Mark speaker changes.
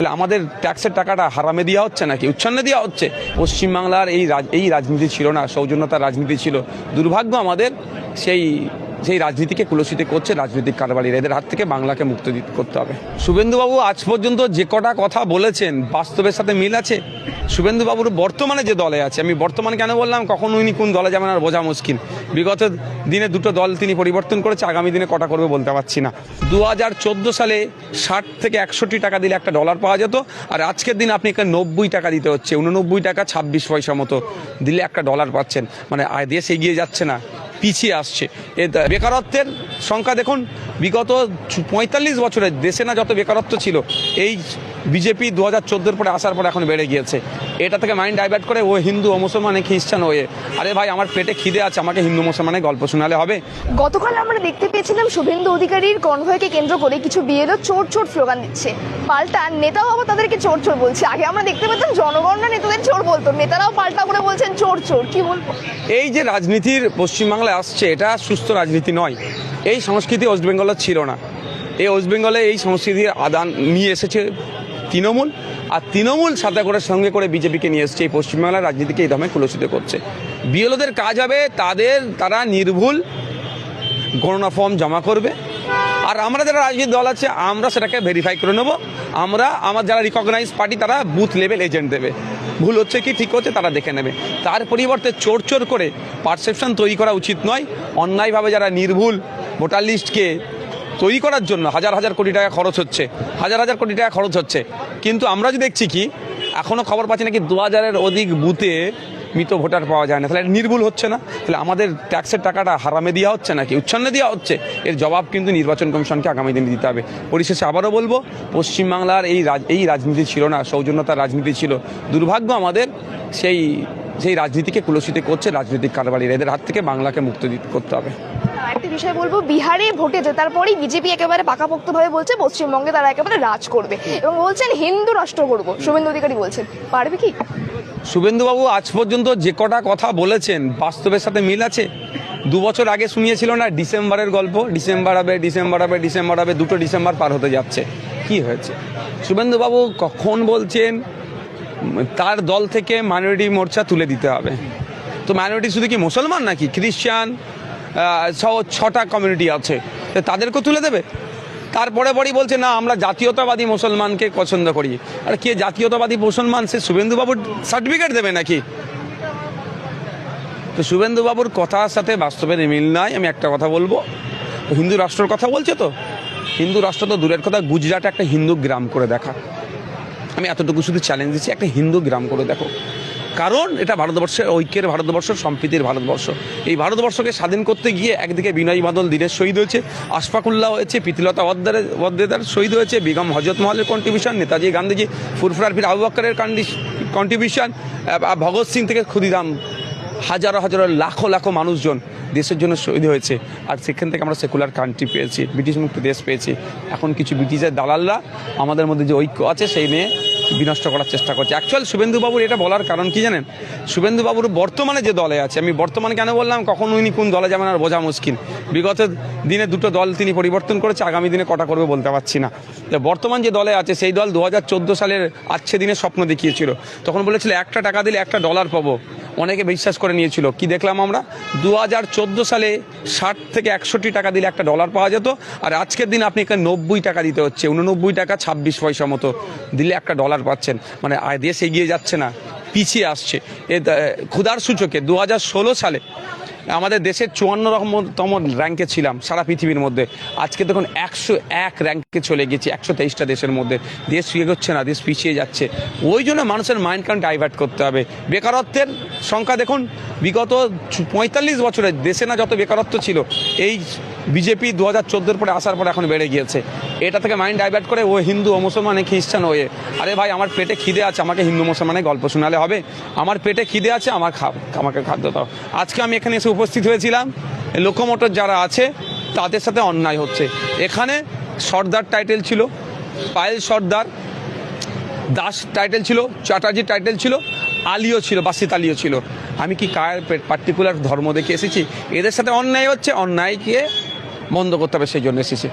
Speaker 1: আমাদের ট্যাক্সের টাকাটা হারামে দেওয়া হচ্ছে নাকি উচ্ছন্নে দেওয়া হচ্ছে? পশ্চিমবাংলার এই রাজনীতি ছিল না, সৌজন্যতার রাজনীতি ছিল। দুর্ভাগ্য আমাদের সেই রাজনীতিকে কুলসিত করছে রাজনৈতিক কারবারিরা। এদের হাত থেকে বাংলাকে মুক্ত করতে হবে। শুভেন্দুবাবু আজ পর্যন্ত যে কটা কথা বলেছেন বাস্তবের সাথে মিল আছে? শুভেন্দুবাবুর বর্তমানে যে দলে আছে, আমি বর্তমানে কেন বললাম, কখন উনি কোন দলে যাবেন আর বোঝা মুশকিল। বিগত দিনে দুটো দল তিনি পরিবর্তন করেছে, আগামী দিনে কটা করবে বলতে পারছি না। 2014 সালে 60 থেকে 61 টাকা দিলে একটা ডলার পাওয়া যেত, আর আজকের দিন আপনি 90 টাকা দিতে হচ্ছে। 89 টাকা 26 পয়সা মতো দিলে একটা ডলার পাচ্ছেন। মানে দেশ এগিয়ে যাচ্ছে না, পিছিয়ে আসছে। বেকারত্বের সংখ্যা দেখুন, বিগত 45 বছরে দেশে না যত বেকারত্ব ছিল, এই বিজেপি 2014 পরে আসার পর এখন বেড়ে গিয়েছে। এটা থেকে মাইন্ড ডাইভার্ট করে ও হিন্দু, ও মুসলমান, খ্রিস্টান হয়ে, আরে ভাই আমার পেটে খিদে আছে, আমাকে হিন্দু মুসলমানের গল্প শোনালে হবে?
Speaker 2: গতকাল আমরা দেখতে পেয়েছিলাম শুভেন্দু অধিকারীর কনভয়কে কেন্দ্র করে কিছু বিএলও চোর চোর স্লোগান দিচ্ছে, পাল্টা নেতাও আবার তাদেরকে চোর চোর বলছে। আগে আমরা দেখতে পেতাম জনগণরা নেতাদের চোর বলতো, নেতারাও পাল্টা করে বলছেন চোর চোর। কি বলবো?
Speaker 1: এই যে রাজনীতির পশ্চিমবাংলায় আসছে, এটা সুস্থ রাজনীতি নয়। এই সংস্কৃতি ওয়েস্ট বেঙ্গলে ছিল না। এই ওয়েস্ট বেঙ্গলে এই সংস্কৃতির আদান নিয়ে এসেছে তৃণমূল, আর তৃণমূল সাথে করে সঙ্গে করে বিজেপিকে নিয়ে এসছে এই পশ্চিমবাংলার রাজনীতিকে এই ধরনের কুলসিত করছে। বিএলওদের কাজ হবে তারা নির্ভুল গণনা ফর্ম জমা করবে, আর আমরা যারা রাজনৈতিক দল আছে আমরা সেটাকে ভেরিফাই করে নেব। আমার যারা রিকগনাইজ পার্টি তারা বুথ লেভেল এজেন্ট দেবে, ভুল হচ্ছে কি ঠিক হচ্ছে তারা দেখে নেবে। তার পরিবর্তে চোর চোর করে পারসেপশন তৈরি করা উচিত নয়। অন্যায়ভাবে যারা নির্ভুল ভোটার লিস্টকে তৈরি করার জন্য হাজার হাজার কোটি টাকা খরচ হচ্ছে, হাজার কোটি টাকা খরচ হচ্ছে, কিন্তু আমরা যে দেখছি কি এখনও খবর পাচ্ছি নাকি 2000-এর অধিক বুথে মৃত ভোটার পাওয়া যায় না। তাহলে নির্ভুল হচ্ছে না? তাহলে আমাদের ট্যাক্সের টাকাটা হারামে দেওয়া হচ্ছে নাকি উচ্ছন্নে দেওয়া হচ্ছে? এর জবাব কিন্তু নির্বাচন কমিশনকে আগামী দিনে দিতে হবে। পরিশেষে আবারও বলবো, পশ্চিমবাংলার এই রাজনীতি ছিল না, সৌজন্যতার রাজনীতি ছিল। দুর্ভাগ্য আমাদের সেই রাজনীতিকে কুলসিত করছে রাজনৈতিক কারবারিরা। এদের হাত থেকে বাংলাকে মুক্ত করতে হবে।
Speaker 2: একটা বিষয় বলবো, বিহারে ভোটে জেতার পরেই বিজেপি একেবারে পাকাপোক্তভাবে বলছে পশ্চিমবঙ্গে তারা একেবারে রাজ করবে এবং বলছেন হিন্দু রাষ্ট্র করবো। শুভেন্দু অধিকারী বলছেন, পারবে কি?
Speaker 1: শুভেন্দুবাবু আজ পর্যন্ত যে কটা কথা বলেছেন বাস্তবের সাথে মিল আছে? 2 বছর আগে শুনিয়েছিল না ডিসেম্বরের গল্প, ডিসেম্বর হবে, 2টো ডিসেম্বর পার হতে যাচ্ছে। কি হয়েছে? শুভেন্দুবাবু কখন বলছেন তার দল থেকে মাইনরিটি মোর্চা তুলে দিতে হবে? তো মাইনরিটি শুধু কি মুসলমান নাকি? খ্রিস্টান সহ 6টা কমিউনিটি আছে, তাদেরকেও তুলে দেবে? তারপরে বলছে না আমরা জাতীয়তাবাদী মুসলমানকে পছন্দ করি। আর কে জাতীয়তাবাদী মুসলমান সে শুভেন্দুবাবুর সার্টিফিকেট দেবে নাকি? তো শুভেন্দুবাবুর কথার সাথে বাস্তবের মিল নাই। আমি একটা কথা বলবো, হিন্দু রাষ্ট্রের কথা বলছে, তো হিন্দু রাষ্ট্র তো দূরের কথা, গুজরাটে একটা হিন্দু গ্রাম করে দেখা। আমি এতটুকু শুধু চ্যালেঞ্জ দিচ্ছি, একটা হিন্দু গ্রাম করে দেখো। কারণ এটা ভারতবর্ষের ঐক্যের ভারতবর্ষ, সম্প্রীতির ভারতবর্ষ। এই ভারতবর্ষকে স্বাধীন করতে গিয়ে একদিকে বিনয় বাদল দীনেশ শহীদ হয়েছে, আশফাকুল্লাহ হয়েছে, প্রীতিলতা ওয়াদ্দেদার শহীদ হয়েছে, বেগম হজরত মহলের কন্ট্রিবিউশন, নেতাজি গান্ধীজি ফুরফুরার পীর আবু বকরের কন্ট্রিবিউশন, ভগৎ সিং থেকে ক্ষুদিরাম, হাজারো লাখো মানুষজন দেশের জন্য শহীদ হয়েছে। আর সেখান থেকে আমরা সেকুলার কান্ট্রি পেয়েছি, ব্রিটিশ মুক্ত দেশ পেয়েছি। এখন কিছু ব্রিটিশের দালালরা আমাদের মধ্যে যে ঐক্য আছে সেই নিয়ে বিনষ্ট করার চেষ্টা করছে। অ্যাকচুয়াল শুভেন্দুবাবুর এটা বলার কারণ কি জানেন? শুভেন্দুবাবুর বর্তমানে যে দলে আছে, আমি বর্তমানে কেন বললাম, কখন উনি কোন দলে যাবেন আর বোঝা মুশকিল। বিগত দিনে দুটো দল তিনি পরিবর্তন করেছে, আগামী দিনে কটা করবে বলতে পারছি না। বর্তমান যে দলে আছে সেই দল 2014 সালের আজকে দিনে স্বপ্ন দেখিয়েছিল। তখন বলেছিল একটা টাকা দিলে একটা ডলার পাবো, অনেকে বিশ্বাস করে নিয়েছিল। কি দেখলাম আমরা? 2014 সালে 60 থেকে 61 টাকা দিলে একটা ডলার পাওয়া যেত, আর আজকের দিন আপনি 90 টাকা দিতে হচ্ছে। 89 টাকা 26 পয়সা মতো দিলে একটা ডলার পাচ্ছেন। মানে দেশ এগিয়ে যাচ্ছে না, পিছিয়ে আসছে। ক্ষুধার সূচকে 2016 সালে আমাদের দেশের 54তম র্যাঙ্কে ছিলাম সারা পৃথিবীর মধ্যে। আজকে দেখুন 101 র্যাঙ্কে চলে গেছি 123টা দেশের মধ্যে। দেশ এগোচ্ছে না, দেশ পিছিয়ে যাচ্ছে। ওই জন্য মানুষের মাইন্ডকে ডাইভার্ট করতে হবে। বেকারত্বের সংখ্যা দেখুন, বিগত 45 বছরে দেশে না যত বেকারত্ব ছিল, এই বিজেপি 2014 পরে আসার পর এখন বেড়ে গিয়েছে। এটা থেকে মাইন্ড ডাইভার্ট করে ও হিন্দু, ও মুসলমান, খ্রিস্টান হয়ে, আরে ভাই আমার পেটে খিদে আছে, আমাকে হিন্দু মুসলমানের গল্প শোনালে হবে? আমার পেটে খিদে আছে, আমাকে খাদ্য দাও। আজকে আমি এখানে এসে উপস্থিত হয়েছিলাম, লোকোমোটর যারা আছে তাদের সাথে অন্যায় হচ্ছে। এখানে সর্দার টাইটেল ছিল, পায়েল সর্দার, দাস টাইটেল ছিল, চ্যাটার্জি টাইটেল ছিল, আলীও ছিল, বাসিত আলীও ছিল। আমি কি কার পার্টিকুলার ধর্ম দেখে এসেছি? এদের সাথে অন্যায় হচ্ছে, অন্যায়কে বন্ধ করতে হবে, সেই জন্য এসেছি।